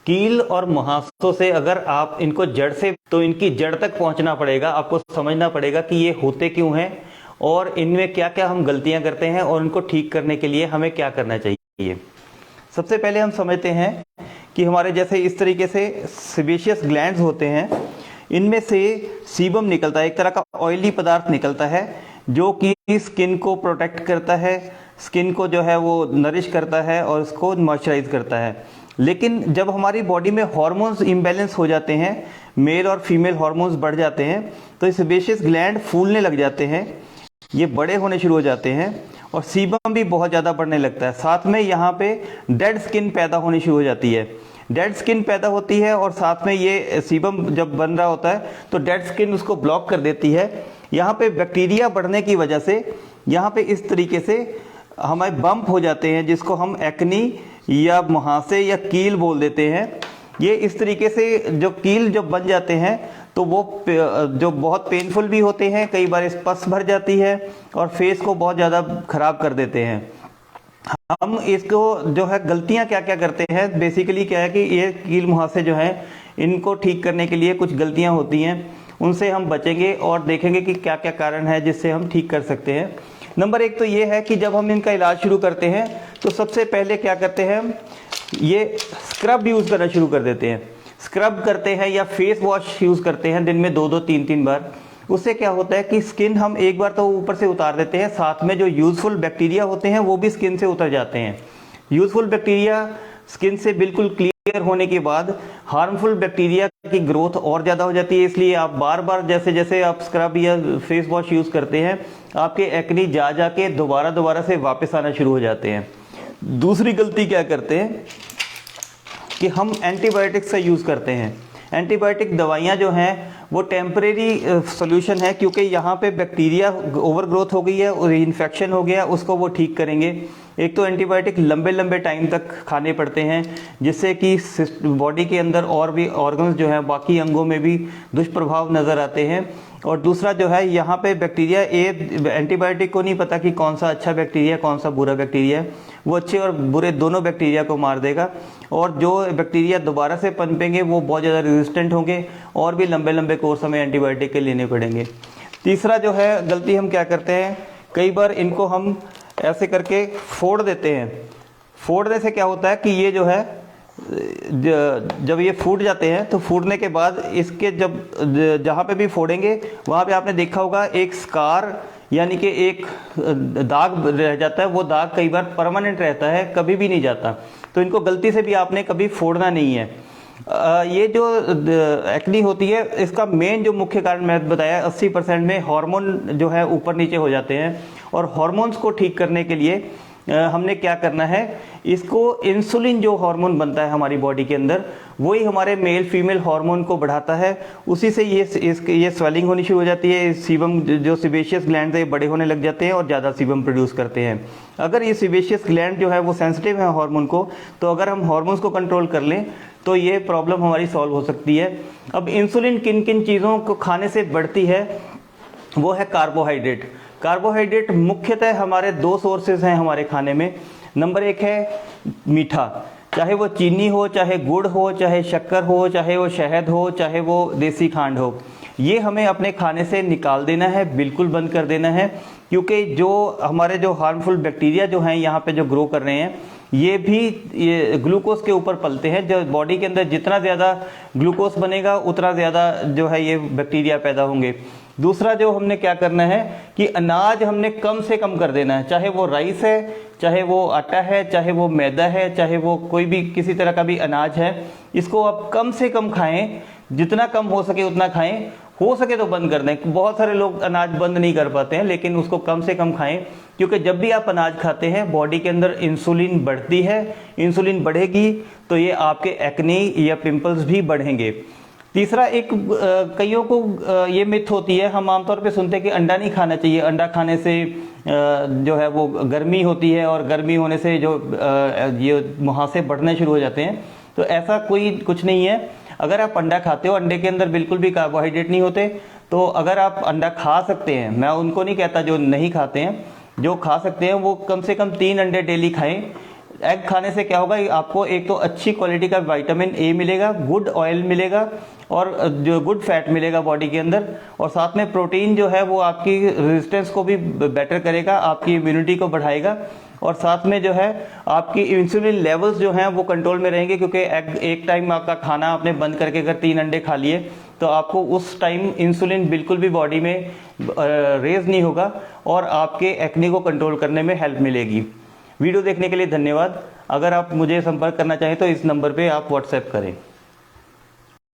कील और मुहासों से अगर आप इनको जड़ से, तो इनकी जड़ तक पहुंचना पड़ेगा, आपको समझना पड़ेगा कि ये होते क्यों हैं और इनमें क्या क्या हम गलतियां करते हैं और इनको ठीक करने के लिए हमें क्या करना चाहिए। सबसे पहले हम समझते हैं कि हमारे जैसे इस तरीके से सेबेशियस ग्लैंड्स होते हैं, इनमें से सीबम निकलता है, एक तरह का ऑयली पदार्थ निकलता है जो कि स्किन को प्रोटेक्ट करता है, स्किन को जो है वो नरिश करता है और उसको मॉइस्चराइज करता है। लेकिन जब हमारी बॉडी में हार्मोन्स इम्बैलेंस हो जाते हैं, मेल और फीमेल हार्मोन्स बढ़ जाते हैं, तो ये सेबेशियस ग्लैंड फूलने लग जाते हैं, ये बड़े होने शुरू हो जाते हैं और सीबम भी बहुत ज़्यादा बढ़ने लगता है। साथ में यहाँ पे डेड स्किन पैदा होनी शुरू हो जाती है, डेड स्किन पैदा होती है और साथ में ये सीबम जब बन रहा होता है तो डेड स्किन उसको ब्लॉक कर देती है। यहाँ पे बैक्टीरिया बढ़ने की वजह से यहाँ पे इस तरीके से हमें बम्प हो जाते हैं, जिसको हम एक्नी या मुहासे या कील बोल देते हैं। ये इस तरीके से जो कील जब बन जाते हैं तो वो जो बहुत पेनफुल भी होते हैं, कई बार पस भर जाती है और फेस को बहुत ज़्यादा ख़राब कर देते हैं। हम इसको जो है गलतियां क्या क्या करते हैं, बेसिकली क्या है कि ये कील मुहासे जो हैं इनको ठीक करने के लिए कुछ गलतियां होती हैं, उनसे हम बचेंगे और देखेंगे कि क्या क्या कारण है जिससे हम ठीक कर सकते हैं। नंबर एक तो ये है कि जब हम इनका इलाज शुरू करते हैं तो सबसे पहले क्या करते हैं, ये स्क्रब यूज़ करना शुरू कर देते हैं। स्क्रब करते हैं या फेस वॉश यूज़ करते हैं दिन में 2-2 3-3 बार। उससे क्या होता है कि स्किन हम एक बार तो ऊपर से उतार देते हैं, साथ में जो यूज़फुल बैक्टीरिया होते हैं वो भी स्किन से उतर जाते हैं। यूज़फुल बैक्टीरिया स्किन से बिल्कुल क्लियर होने के बाद हार्मफुल बैक्टीरिया की ग्रोथ और ज़्यादा हो जाती है। इसलिए आप बार बार जैसे जैसे आप स्क्रब या फेस वॉश यूज़ करते हैं, आपके एक्नी जा के दोबारा से वापस आना शुरू हो जाते हैं। दूसरी गलती क्या करते हैं कि हम एंटीबायोटिक्स का यूज़ करते हैं। एंटीबायोटिक दवाइयाँ जो हैं वो टेम्परेरी सोल्यूशन है, क्योंकि यहाँ पे बैक्टीरिया ओवर ग्रोथ हो गई है और इन्फेक्शन हो गया, उसको वो ठीक करेंगे। एक तो एंटीबायोटिक लंबे लंबे टाइम तक खाने पड़ते हैं, जिससे कि बॉडी के अंदर और भी ऑर्गन्स जो हैं, बाकी अंगों में भी दुष्प्रभाव नज़र आते हैं। और दूसरा जो है यहाँ पे बैक्टीरिया, एंटीबायोटिक को नहीं पता कि कौन सा अच्छा बैक्टीरिया कौन सा बुरा बैक्टीरिया है, वो अच्छे और बुरे दोनों बैक्टीरिया को मार देगा और जो बैक्टीरिया दोबारा से पनपेंगे वो बहुत ज़्यादा रेजिस्टेंट होंगे और भी लंबे लंबे कोर्स हमें एंटीबायोटिक के लेने पड़ेंगे। तीसरा जो है गलती हम क्या करते हैं, कई बार इनको हम ऐसे करके फोड़ देते हैं। फोड़ने से क्या होता है कि ये जो है जब ये फूट जाते हैं तो फूटने के बाद इसके जब जहाँ पे भी फोड़ेंगे वहाँ पे आपने देखा होगा एक स्कार यानी कि एक दाग रह जाता है। वो दाग कई बार परमानेंट रहता है, कभी भी नहीं जाता। तो इनको गलती से भी आपने कभी फोड़ना नहीं है। ये जो एक्नी होती है इसका मेन जो मुख्य कारण मैं बताया 80% में हार्मोन जो है ऊपर नीचे हो जाते हैं। और हार्मोन्स को ठीक करने के लिए हमने क्या करना है, इसको इंसुलिन जो हार्मोन बनता है हमारी बॉडी के अंदर, वही हमारे मेल फीमेल हार्मोन को बढ़ाता है। उसी से ये स्वेलिंग होनी शुरू हो जाती है। सीबम जो सेबेशियस ग्लैंड है बड़े होने लग जाते हैं और ज़्यादा सीबम प्रोड्यूस करते हैं। अगर ये सेबेशियस ग्लैंड जो है वो सेंसिटिव है हार्मोन को, तो अगर हम हार्मोन्स को कंट्रोल कर लें तो ये प्रॉब्लम हमारी सॉल्व हो सकती है। अब इंसुलिन किन किन चीज़ों को खाने से बढ़ती है, वो है कार्बोहाइड्रेट। कार्बोहाइड्रेट मुख्यतः हमारे दो सोर्सेज हैं हमारे खाने में। नंबर एक है मीठा, चाहे वो चीनी हो, चाहे गुड़ हो, चाहे शक्कर हो, चाहे वो शहद हो, चाहे वो देसी खांड हो। ये हमें अपने खाने से निकाल देना है, बिल्कुल बंद कर देना है। क्योंकि जो हमारे जो हार्मफुल बैक्टीरिया जो हैं यहाँ पे जो ग्रो कर रहे हैं, ये ग्लूकोज के ऊपर पलते हैं। जो बॉडी के अंदर जितना ज़्यादा ग्लूकोज बनेगा उतना ज़्यादा जो है ये बैक्टीरिया पैदा होंगे। दूसरा जो हमने क्या करना है कि अनाज हमने कम से कम कर देना है, चाहे वो राइस है, चाहे वो आटा है, चाहे वो मैदा है, चाहे वो कोई भी किसी तरह का भी अनाज है, इसको आप कम से कम खाएं, जितना कम हो सके उतना खाएं। हो सके तो बंद कर दें। बहुत सारे लोग अनाज बंद नहीं कर पाते हैं, लेकिन उसको कम से कम खाएं, क्योंकि जब भी आप अनाज खाते हैं बॉडी के अंदर इंसुलिन बढ़ती है। इंसुलिन बढ़ेगी तो ये आपके एक्ने या पिंपल्स भी बढ़ेंगे। तीसरा, एक कईयों को ये मिथ होती है, हम आमतौर पे सुनते हैं कि अंडा नहीं खाना चाहिए, अंडा खाने से जो है वो गर्मी होती है और गर्मी होने से जो ये मुहासे बढ़ने शुरू हो जाते हैं। तो ऐसा कोई कुछ नहीं है। अगर आप अंडा खाते हो, अंडे के अंदर बिल्कुल भी कार्बोहाइड्रेट नहीं होते। तो अगर आप अंडा खा सकते हैं, मैं उनको नहीं कहता जो नहीं खाते हैं, जो खा सकते हैं वो कम से कम 3 अंडे डेली खाएं। एग खाने से क्या होगा, आपको एक तो अच्छी क्वालिटी का विटामिन ए मिलेगा, गुड ऑयल मिलेगा और जो गुड फैट मिलेगा बॉडी के अंदर, और साथ में प्रोटीन जो है वो आपकी रेजिस्टेंस को भी बेटर करेगा, आपकी इम्यूनिटी को बढ़ाएगा, और साथ में जो है आपकी इंसुलिन लेवल्स जो हैं वो कंट्रोल में रहेंगे, क्योंकि एक टाइम आपका खाना आपने बंद करके अगर 3 अंडे खा लिए तो आपको उस टाइम इंसुलिन बिल्कुल भी बॉडी में रेज नहीं होगा और आपके एक्ने को कंट्रोल करने में हेल्प मिलेगी। वीडियो देखने के लिए धन्यवाद। अगर आप मुझे संपर्क करना चाहें तो इस नंबर पे आप व्हाट्सएप करें।